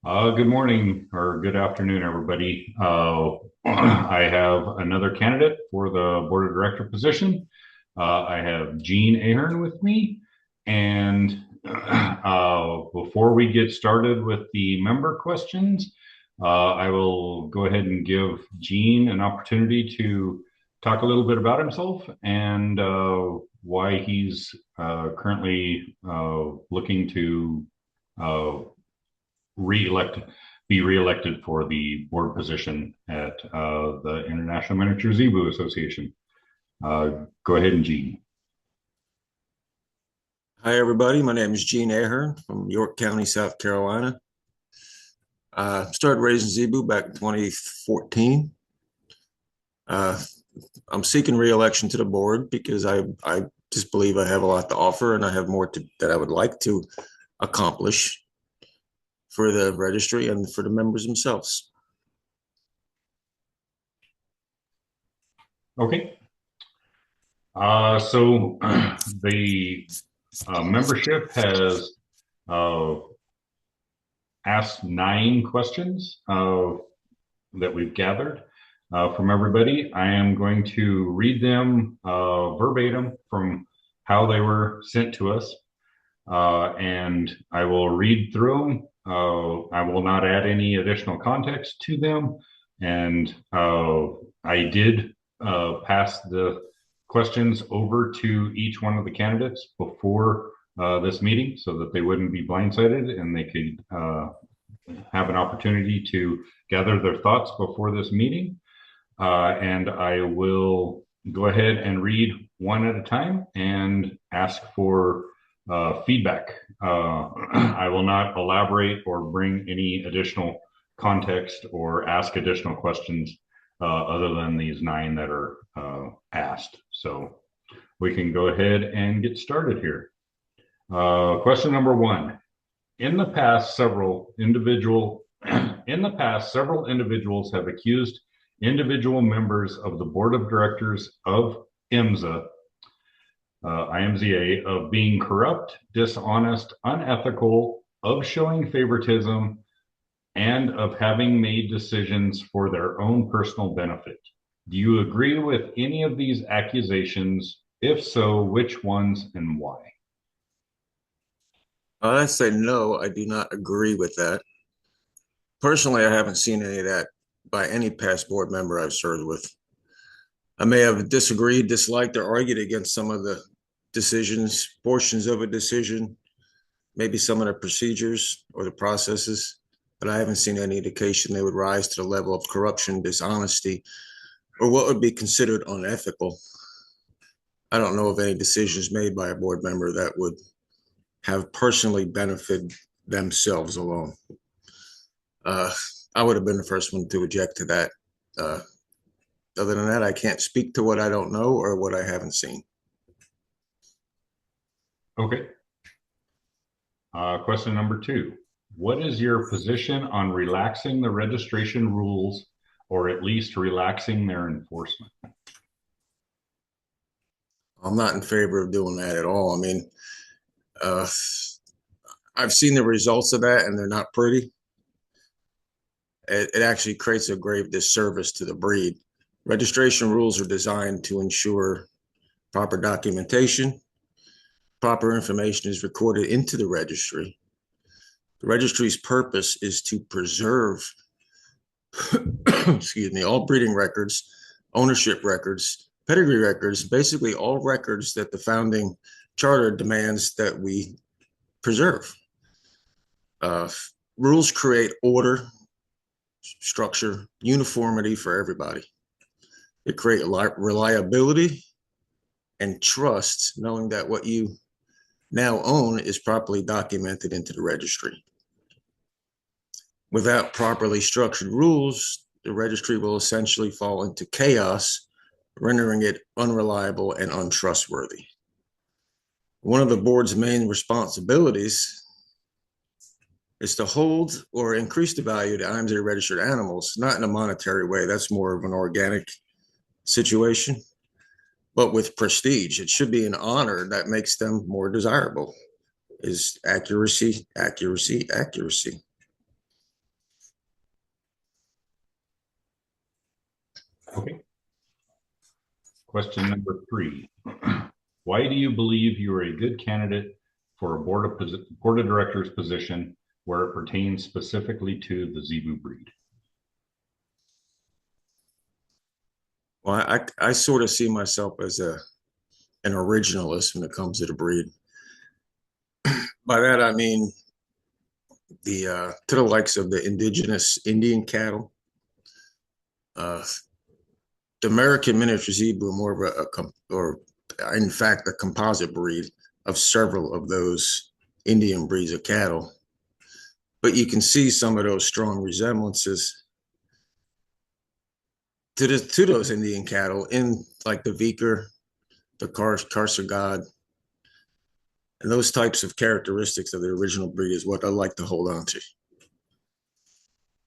Good morning or good afternoon, everybody. I have another candidate for the board of director position. I have Gene Ahern with me. And before we get started with the member questions, I will go ahead and give Gene an opportunity to talk a little bit about himself and why he's currently looking to uh, re-elect be re-elected for the board position at the International Miniature Zebu Association. Go ahead, and Gene. Hi, everybody. My name is Gene Ahern from York County, South Carolina. I started raising zebu back in 2014. Uh, I'm seeking re-election to the board because I just believe I have a lot to offer and I have more that I would like to accomplish for the registry and for the members themselves. Okay. So the membership has uh, asked 9 questions that we've gathered from everybody. I am going to read them verbatim from how they were sent to us, and I will read through them. I will not add any additional context to them. And I did pass the questions over to each one of the candidates before this meeting so that they wouldn't be blindsided and they could have an opportunity to gather their thoughts before this meeting. And I will go ahead and read one at a time and ask for feedback. I will not elaborate or bring any additional context or ask additional questions other than these 9 that are asked. So we can go ahead and get started here. Question number 1. In the past, several individuals have accused individual members of the board of directors of IMZA of being corrupt, dishonest, unethical, of showing favoritism, and of having made decisions for their own personal benefit. Do you agree with any of these accusations? If so, which ones and why? I say no, I do not agree with that. Personally, I haven't seen any of that by any past board member I've served with. I may have disagreed, disliked, or argued against some of the decisions, portions of a decision, maybe some of the procedures or the processes, but I haven't seen any indication they would rise to the level of corruption, dishonesty, or what would be considered unethical. I don't know of any decisions made by a board member that would have personally benefited themselves alone. I would have been the first one to object to that. Other than that, I can't speak to what I don't know or what I haven't seen. Okay. Question number 2. What is your position on relaxing the registration rules or at least relaxing their enforcement? I'm not in favor of doing that at all. I mean, uh, I've seen the results of that and they're not pretty. It actually creates a grave disservice to the breed. Registration rules are designed to ensure proper documentation, proper information is recorded into the registry. The registry's purpose is to preserve, excuse me, all breeding records, ownership records, pedigree records, basically all records that the founding charter demands that we preserve. Uh, Rules create order, structure, uniformity for everybody. They create reliability and trust, knowing that what you now own is properly documented into the registry. Without properly structured rules, the registry will essentially fall into chaos, rendering it unreliable and untrustworthy. One of the board's main responsibilities is to hold or increase the value of the IMZA registered animals, not in a monetary way. That's more of an organic situation, but with prestige. It should be an honor that makes them more desirable. Is accuracy, accuracy, accuracy. Question number 3. Why do you believe you are a good candidate for a board of directors position where it pertains specifically to the Zebu breed? Well, I sort of see myself as an originalist when it comes to the breed. By that I mean the to the likes of the indigenous Indian cattle. The American miniature zebu are more of or in fact, a composite breed of several of those Indian breeds of cattle. But you can see some of those strong resemblances to those Indian cattle in like the Viker, the Karsagod, and those types of characteristics of the original breed is what I like to hold on to.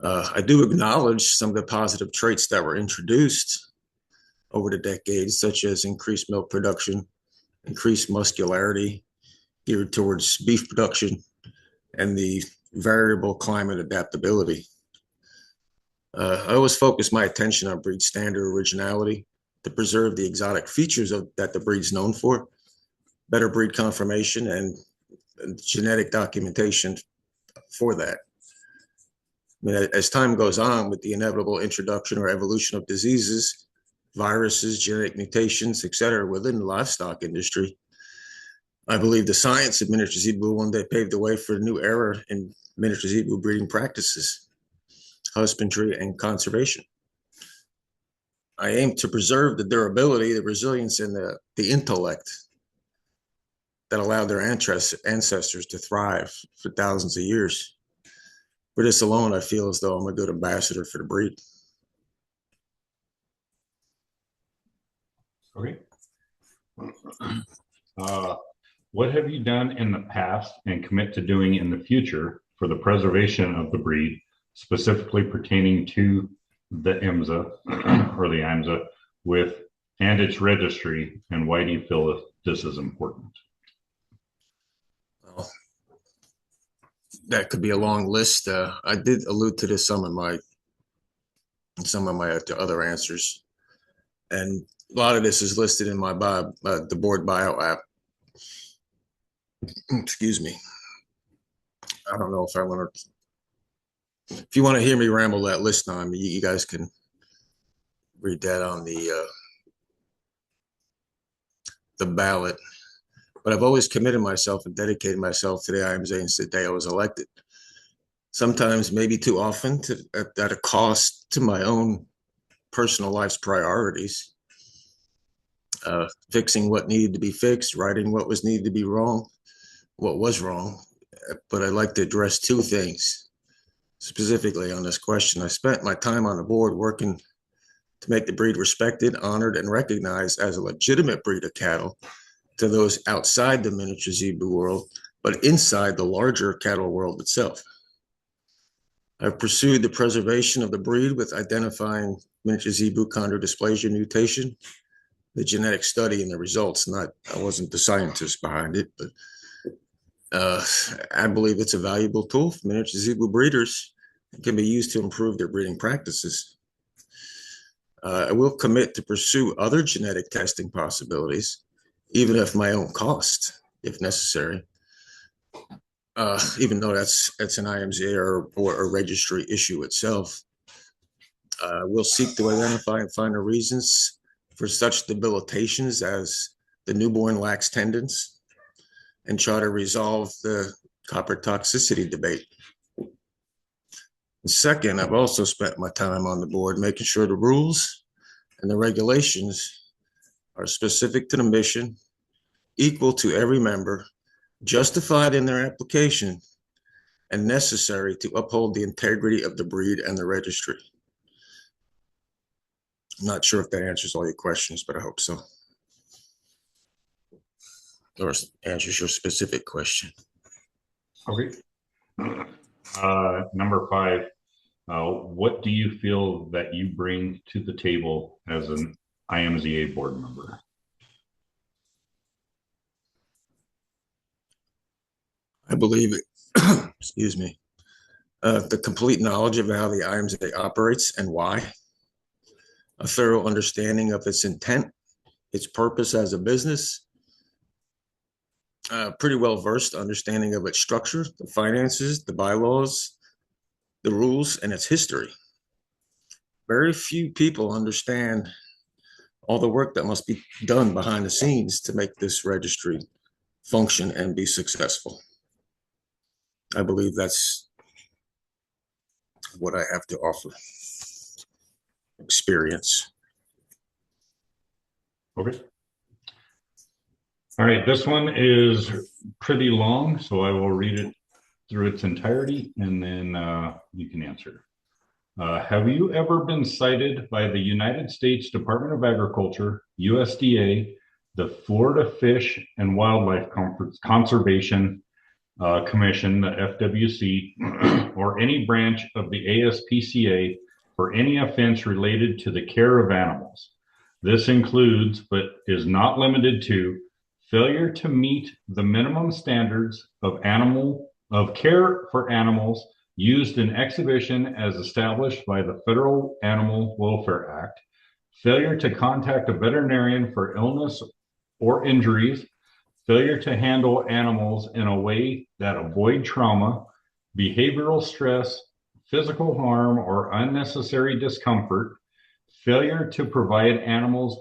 I do acknowledge some of the positive traits that were introduced over the decades, such as increased milk production, increased muscularity geared towards beef production, and the variable climate adaptability. I always focus my attention on breed standard originality to preserve the exotic features that the breed's known for, better breed conformation, and genetic documentation for that. I mean, as time goes on with the inevitable introduction or evolution of diseases, viruses, genetic mutations, et cetera, within the livestock industry, I believe the science of miniature zebu one day paved the way for a new era in miniature zebu breeding practices, husbandry, and conservation. I aim to preserve the durability, the resilience, and the intellect that allowed their ancestors to thrive for thousands of years. For this alone, I feel as though I'm a good ambassador for the breed. Okay. What have you done in the past and commit to doing in the future for the preservation of the breed, specifically pertaining to the IMSA or the IMSA and its registry, and why do you feel this is important? Well, that could be a long list. I did allude to this some of my other answers, and a lot of this is listed in my the board bio app. Excuse me. I don't know if I want to. If you want to hear me ramble that list on, you guys can read that on the ballot. But I've always committed myself and dedicated myself to the IMSA since the day I was elected. Sometimes, maybe too often, at a cost to my own personal life's priorities. Fixing what needed to be fixed, righting what was needed to be wrong, what was wrong. But I'd like to address two things specifically on this question. I spent my time on the board working to make the breed respected, honored, and recognized as a legitimate breed of cattle to those outside the miniature zebu world, but inside the larger cattle world itself. I've pursued the preservation of the breed with identifying miniature zebu chondrodysplasia mutation, the genetic study and the results. I wasn't the scientist behind it, but I believe it's a valuable tool for miniature zebu breeders. It can be used to improve their breeding practices. I will commit to pursue other genetic testing possibilities, even at my own cost, if necessary. Even though that's an IMSA or a registry issue itself. We'll seek to identify and find the reasons for such debilitations as the newborn lax tendons and try to resolve the copper toxicity debate. And second, I've also spent my time on the board making sure the rules and the regulations are specific to the mission, equal to every member, justified in their application, and necessary to uphold the integrity of the breed and the registry. I'm not sure if that answers all your questions, but I hope so. Or answers your specific question. Okay. Number 5, what do you feel that you bring to the table as an IMZA board member? I believe it, excuse me, the complete knowledge of how the IMZA operates and why, a thorough understanding of its intent, its purpose as a business, pretty well versed understanding of its structure, the finances, the bylaws, the rules, and its history. Very few people understand all the work that must be done behind the scenes to make this registry function and be successful. I believe that's what I have to offer. Experience. Okay. All right, this one is pretty long, so I will read it through its entirety and then you can answer. Have you ever been cited by the United States Department of Agriculture, USDA, the Florida Fish and Wildlife Conservation Commission, the FWC, or any branch of the ASPCA for any offense related to the care of animals? This includes, but is not limited to, failure to meet the minimum standards of care for animals used in exhibition as established by the Federal Animal Welfare Act, failure to contact a veterinarian for illness or injuries, failure to handle animals in a way that avoid trauma, behavioral stress, physical harm, or unnecessary discomfort, failure to provide animals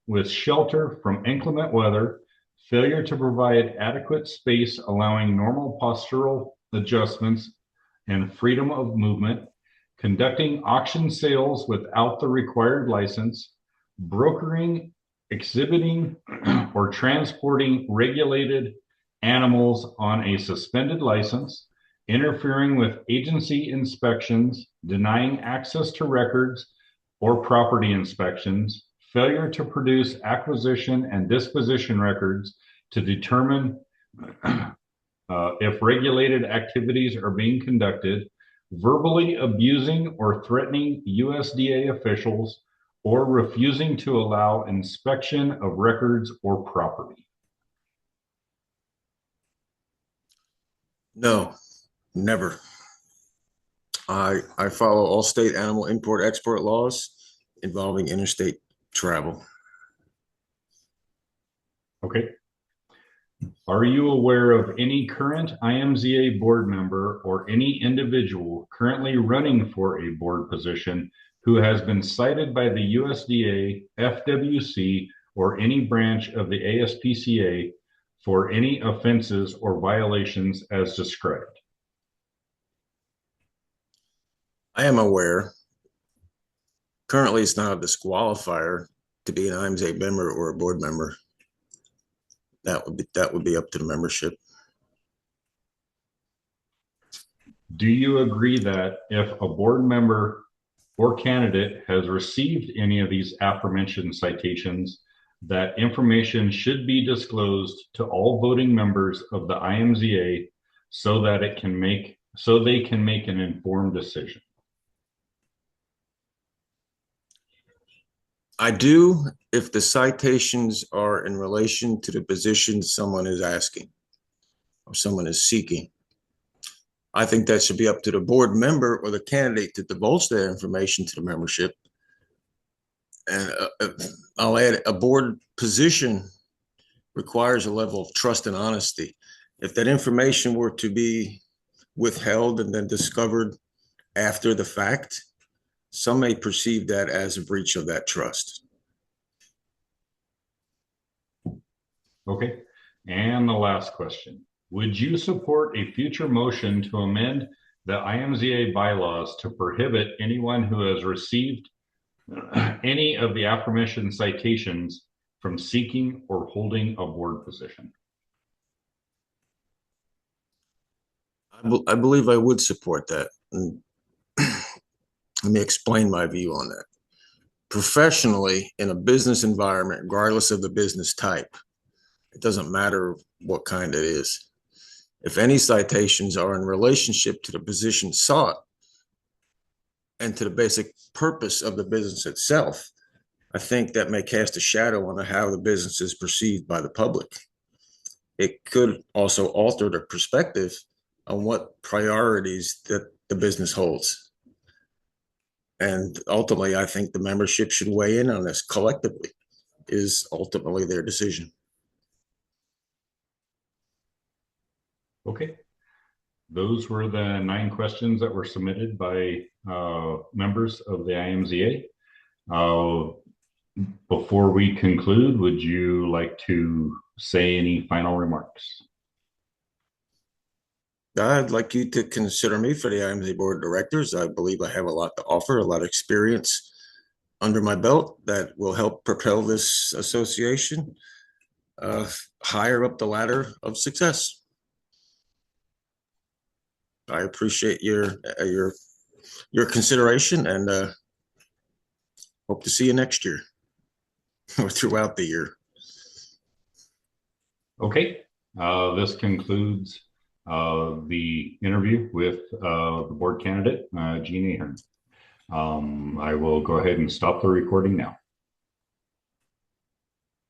with shelter from inclement weather, failure to provide adequate space allowing normal postural adjustments and freedom of movement, conducting auction sales without the required license, brokering, exhibiting, or transporting regulated animals on a suspended license, interfering with agency inspections, denying access to records or property inspections, failure to produce acquisition and disposition records to determine if regulated activities are being conducted, verbally abusing or threatening USDA officials, or refusing to allow inspection of records or property. No, never. I follow all state animal import-export laws involving interstate travel. Okay. Are you aware of any current IMZA board member or any individual currently running for a board position who has been cited by the USDA, FWC, or any branch of the ASPCA for any offenses or violations as described? I am aware. Currently, it's not a disqualifier to be an IMZA member or a board member. That would be up to the membership. Do you agree that if a board member or candidate has received any of these aforementioned citations, that information should be disclosed to all voting members of the IMZA so that they can make an informed decision? I do if the citations are in relation to the position someone is asking or someone is seeking. I think that should be up to the board member or the candidate to divulge that information to the membership. And I'll add, a board position requires a level of trust and honesty. If that information were to be withheld and then discovered after the fact, some may perceive that as a breach of that trust. Okay. And the last question. Would you support a future motion to amend the IMZA bylaws to prohibit anyone who has received any of the aforementioned citations from seeking or holding a board position? I believe I would support that. And let me explain my view on that. Professionally, in a business environment, regardless of the business type, it doesn't matter what kind it is. If any citations are in relationship to the position sought and to the basic purpose of the business itself, I think that may cast a shadow on how the business is perceived by the public. It could also alter the perspective on what priorities that the business holds. And ultimately, I think the membership should weigh in on this collectively, is ultimately their decision. Okay. Those were the 9 questions that were submitted by members of the IMZA. Before we conclude, would you like to say any final remarks? I'd like you to consider me for the IMZ Board of Directors. I believe I have a lot to offer, a lot of experience under my belt that will help propel this association higher up the ladder of success. I appreciate your consideration, and hope to see you next year or throughout the year. Okay. This concludes the interview with the board candidate, Jean Ahern. I will go ahead and stop the recording now.